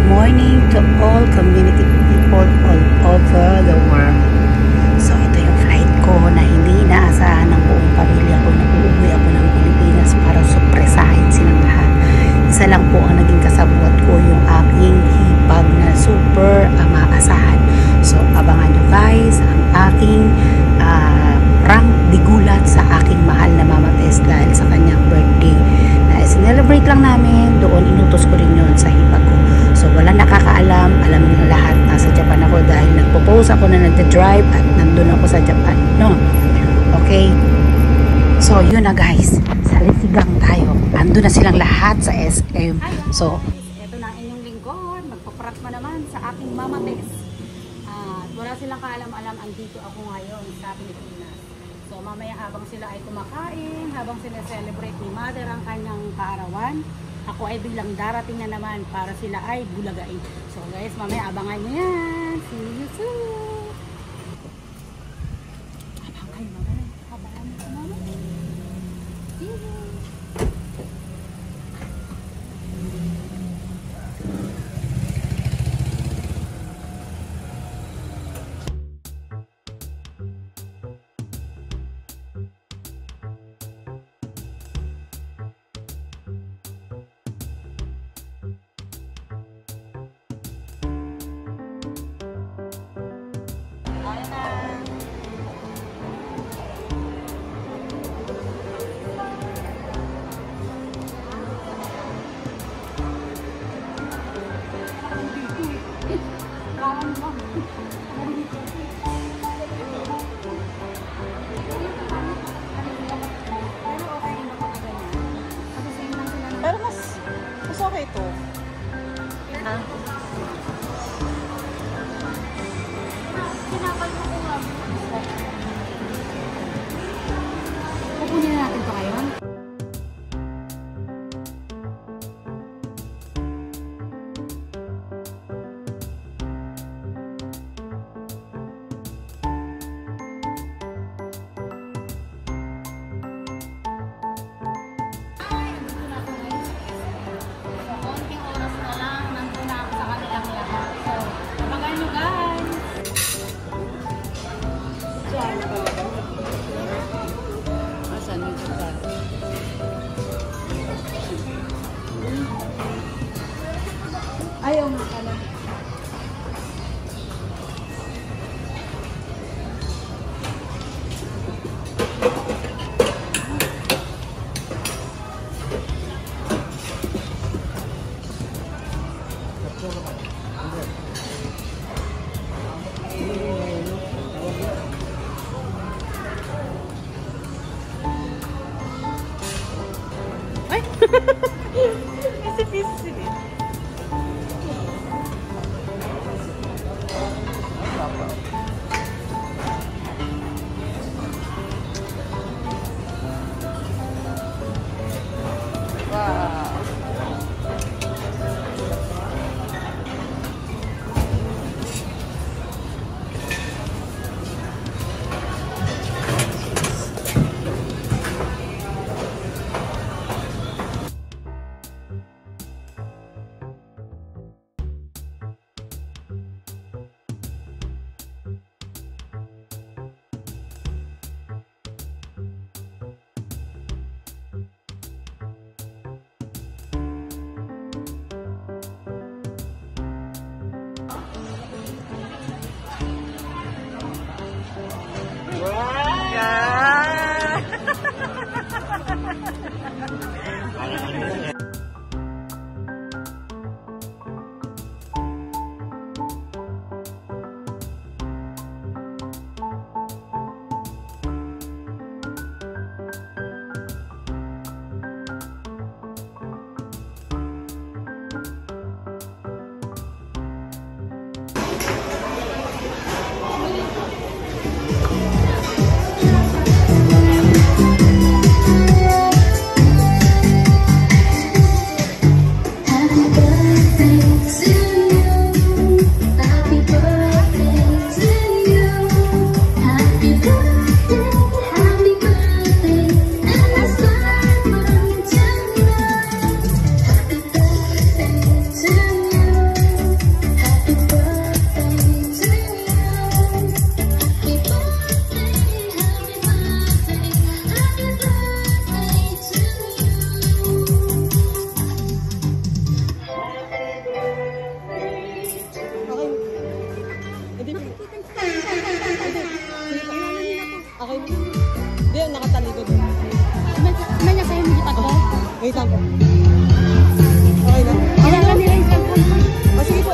morning to all community people all over the world. So ito yung flight ko na hindi inaasahan ng buong pamilya ko na uuwi ako ng Pilipinas para surpresahin silang lahat. Isa lang po ang naging kasabwat ko, yung aking hipag na super maasahan. So abangan nyo guys ang aking prank digulat sa aking mahal na Mama Tess dahil sa kanyang birthday na celebrate lang namin doon. Inutos ko rin yun sa hipag ko. So wala nakakaalam, alam niyo lahat, nasa Japan ako dahil nagpo-post ako na nagda-drive at nandun ako sa Japan, no? Okay, so yun na guys, sa Lisigang tayo, ando na silang lahat sa SM. So ito na inyong lingkod, magpa-prank pa naman sa aking Mama Tess. Wala silang kaalam-alam, andito ako ngayon sa Pilipinas. So mamaya habang sila ay kumakain, habang sila celebrate ni Mother ang kanyang kaarawan, ako ay bilang darating na naman para sila ay bulagain. So guys, mamaya abangan nyo yan. See you soon. Abangan nyo, abangan nyo. See you. Pero mas okay ito. Kukunin na natin ito ngayon. Ayaw mo pala. Ay! Pisi-pisi din. Wait lang po. Okay lang. Kailangan nila yung cellphone mo. O, sige po.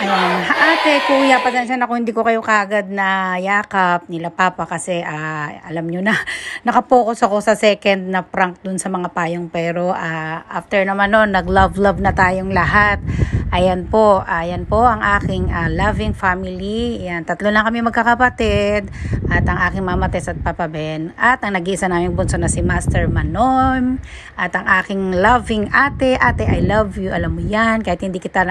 Ayan, ate, kuya, pasensya na kung hindi ko kayo kagad na yakap nila papa kasi alam nyo na, nakapokus ako sa second na prank dun sa mga payong pero after naman nun, nag-love na tayong lahat. Ayan po ang aking loving family. Ayan, 3 lang kami magkakapatid at ang aking mama Tess at Papa Ben at ang nag-iisa naming bunso na si Master Manom at ang aking loving ate, I love you, alam mo yan, kahit hindi kita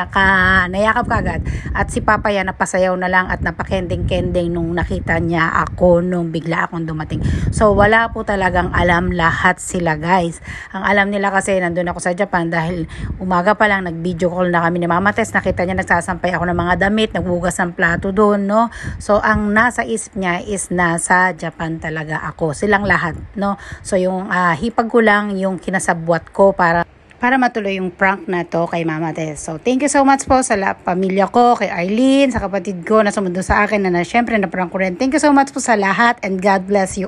nayakap kagad. At si Papa yan, napasayaw na lang at napakending-kending nung nakita niya ako nung bigla akong dumating. So, wala po talagang alam lahat sila, guys. Ang alam nila kasi nandun ako sa Japan dahil umaga pa lang nag-video call na kami ni Mama Tess. Nakita niya nagsasampay ako ng mga damit, nagbugas ng plato doon, no? So, ang nasa isip niya is nasa Japan talaga ako. Silang lahat, no? So, yung hipag ko lang yung kinasabwat ko para matuloy yung prank na to kay Mama Tess. So, thank you so much po sa pamilya ko, kay Arlene, sa kapatid ko na sumundo sa akin na syempre na prank ko rin. Thank you so much po sa lahat and God bless you.